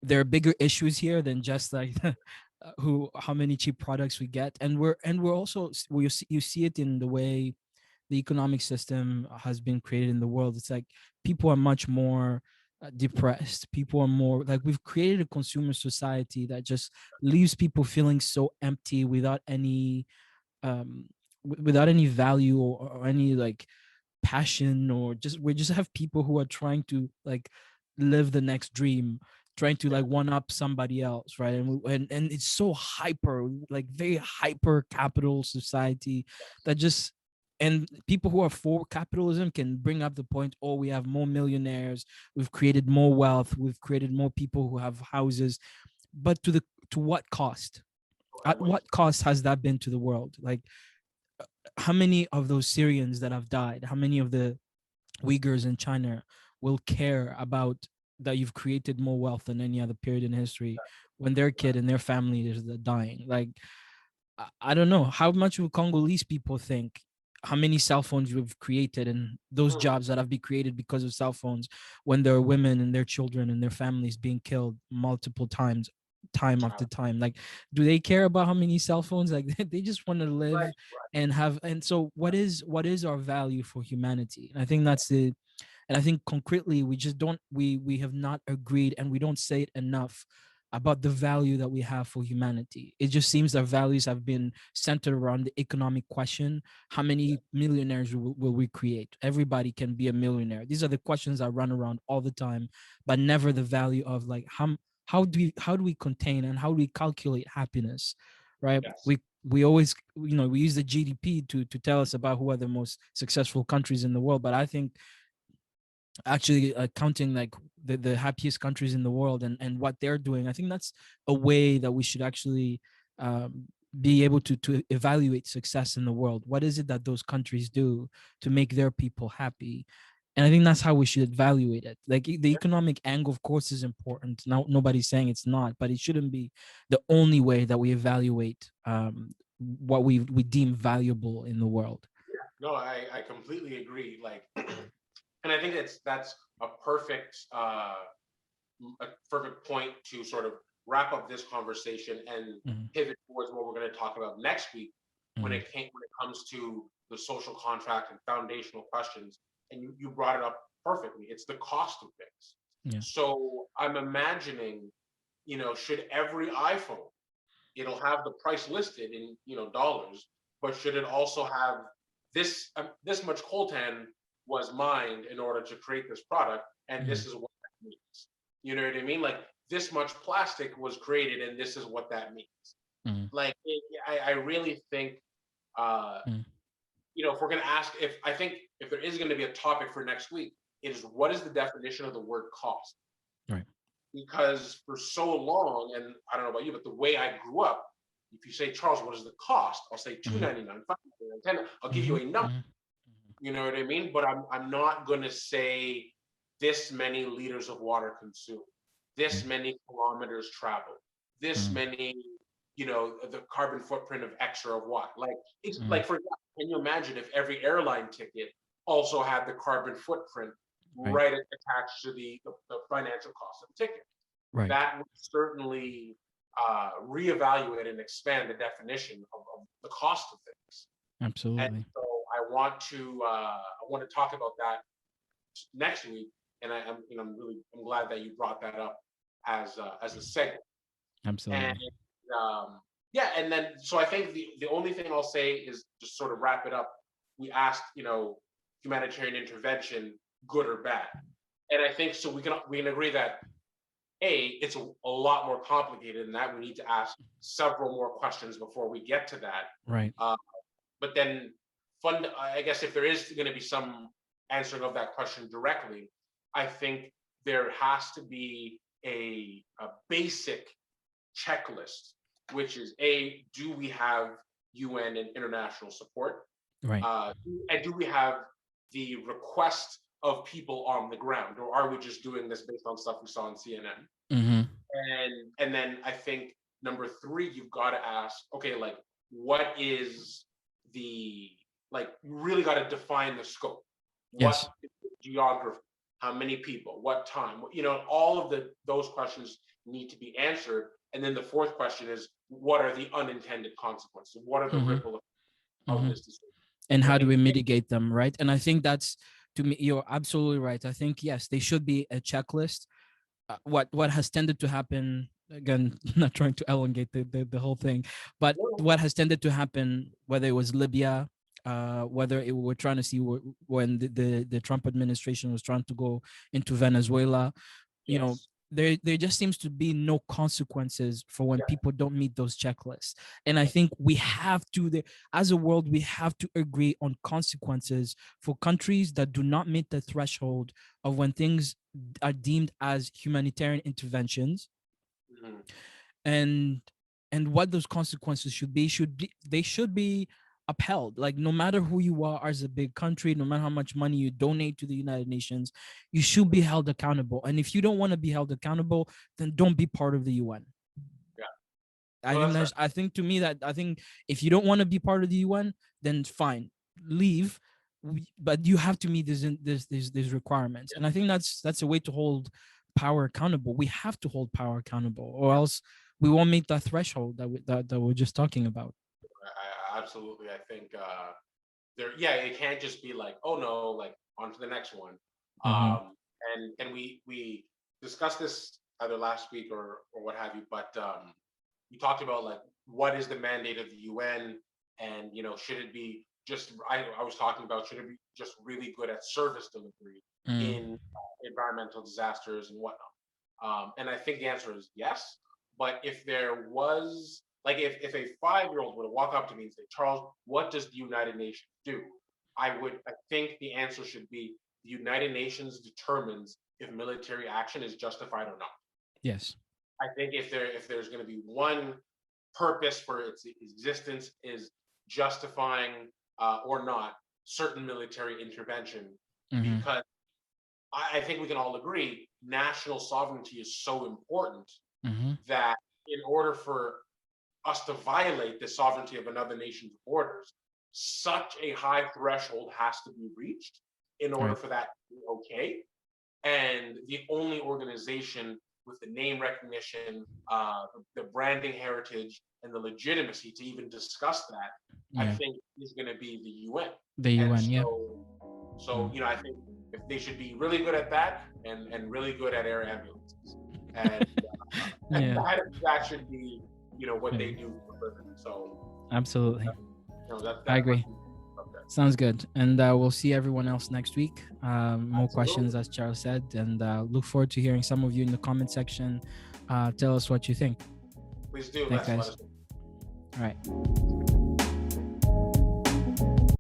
there are bigger issues here than just like who how many cheap products we get, and we're also you see it in the way the economic system has been created in the world. It's like people are much more depressed. People are more like, we've created a consumer society that just leaves people feeling so empty without any um without any value, or any like passion, or just we just have people who are trying to like live the next dream, trying to Yeah. like one up somebody else, right? And it's so hyper, like very hyper capital society that just, and people who are for capitalism can bring up the point, oh, we have more millionaires, we've created more wealth, we've created more people who have houses, but to what cost? At Wait. what cost has that been to the world? Like, how many of those Syrians that have died, how many of the Uyghurs in China will care about that you've created more wealth than any other period in history when their kid and their family is dying? Like, I don't know how much will Congolese people think how many cell phones we've created and those Mm. jobs that have been created because of cell phones, when there are women and their children and their families being killed multiple times, time after time. Like, do they care about how many cell phones? Like, they just want to Right. live and have. And so what is our value for humanity? And I think that's the, and I think concretely we just don't, we have not agreed, and we don't say it enough about the value that we have for humanity. It just seems that values have been centered around the economic question. How many millionaires will we create? Everybody can be a millionaire. These are the questions that run around all the time, but never the value of like how do we contain and how do we calculate happiness, right? Yes. We always, we use the GDP to tell us about who are the most successful countries in the world, but I think actually counting like the happiest countries in the world and what they're doing, I think that's a way that we should actually um, be able to evaluate success in the world. What is it that those countries do to make their people happy? And I think that's how we should evaluate it. Like, the economic angle, of course, is important. Now, nobody's saying it's not, but it shouldn't be the only way that we evaluate what we deem valuable in the world. No, I completely agree. Like, and I think that's a perfect point to sort of wrap up this conversation and Mhm, pivot towards what we're going to talk about next week mhm, when it comes to the social contract and foundational questions. And you brought it up perfectly. It's the cost of things. yeah. So I'm imagining, should every iPhone, it'll have the price listed in dollars, but should it also have this much coltan was mined in order to create this product, and Mhm, this is what that means. You know what I mean? Like, this much plastic was created, and this is what that means. mhm, Like, I really think, uh, mhm. if we're going to ask, if I think if there is going to be a topic for next week, it is, what is the definition of the word cost? Right. Because for so long, and I don't know about you, but the way I grew up, if you say, Charles, what is the cost? I'll say Mhm, 2.99, 5.99, 10. I'll give you mhm, a number. mhm, You know what I mean? But I'm not going to say this many liters of water consumed, this mhm, many kilometers traveled, this mhm, many, the carbon footprint of X or of Y. Like, it's mhm. like, for example, can you imagine if every airline ticket also had the carbon footprint Right. right attached to the financial cost of the ticket? Right. That would certainly reevaluate and expand the definition of the cost of things. And Absolutely. so I want to talk about that next week. And I'm glad that you brought that up as a segment. And Absolutely. yeah, and then so I think the only thing I'll say is just sort of wrap it up. We asked, humanitarian intervention, good or bad, and I think so we can agree that it's a lot more complicated than that. We need to ask several more questions before we get to that. Right. Uh, but then, I guess if there is going to be some answering of that question directly, I think there has to be a basic checklist, which is, do we have UN and international support? Right. And do we have the request of people on the ground, or are we just doing this based on stuff we saw on CNN? Mhm. And then I think number three, you've got to ask, okay, like, what is the, like, you really got to define the scope. What Yes. is the geography? How many people? What time? All of those questions need to be answered. And then the fourth question is, what are the unintended consequences? What are the ripple effects of this decision? And how do we mitigate them, right? And I think that's, to me, you're absolutely right. I think, yes, they should be a checklist. What has tended to happen, again, not trying to elongate the whole thing, but what has tended to happen, whether it was Libya, whether we're trying to see when the Trump administration was trying to go into Venezuela, you know, there just seems to be no consequences for when people don't meet those checklists. And I think we have to, as a world, we have to agree on consequences for countries that do not meet the threshold of when things are deemed as humanitarian interventions. And what those consequences should be, they should be upheld. Like, no matter who you are as a big country, no matter how much money you donate to the United Nations, you should be held accountable. And if you don't want to be held accountable, then don't be part of the UN. I think to me that, I think if you don't want to be part of the UN, then fine, leave. But you have to meet these requirements. And I think that's a way to hold power accountable. We have to hold power accountable, or else we won't meet that threshold that we're just talking about. Absolutely. I think it can't just be like, oh no, like on to the next one. And we discussed this either last week or what have you, but we talked about like, what is the mandate of the UN, and should it be just, I was talking about, should it be just really good at service delivery in environmental disasters and whatnot? And I think the answer is yes. But if there was, like, if a 5-year-old were to walk up to me and say, Charles, what does the United Nations do? I think the answer should be, the United Nations determines if military action is justified or not. Yes. I think if there's going to be one purpose for its existence, is justifying or not certain military intervention, because I think we can all agree national sovereignty is so important that in order for us to violate the sovereignty of another nation's borders, such a high threshold has to be reached in order for that to be okay. And the only organization with the name recognition, the branding heritage, and the legitimacy to even discuss that, I think is going to be the UN. The UN, So I think if they should be really good at that and really good at air ambulances, and that should be what they do for a living. So absolutely, I agree. Sounds good. And we'll see everyone else next week. More questions, as Charles said, and look forward to hearing some of you in the comment section. Tell us what you think. Please do. Thanks, guys. All right.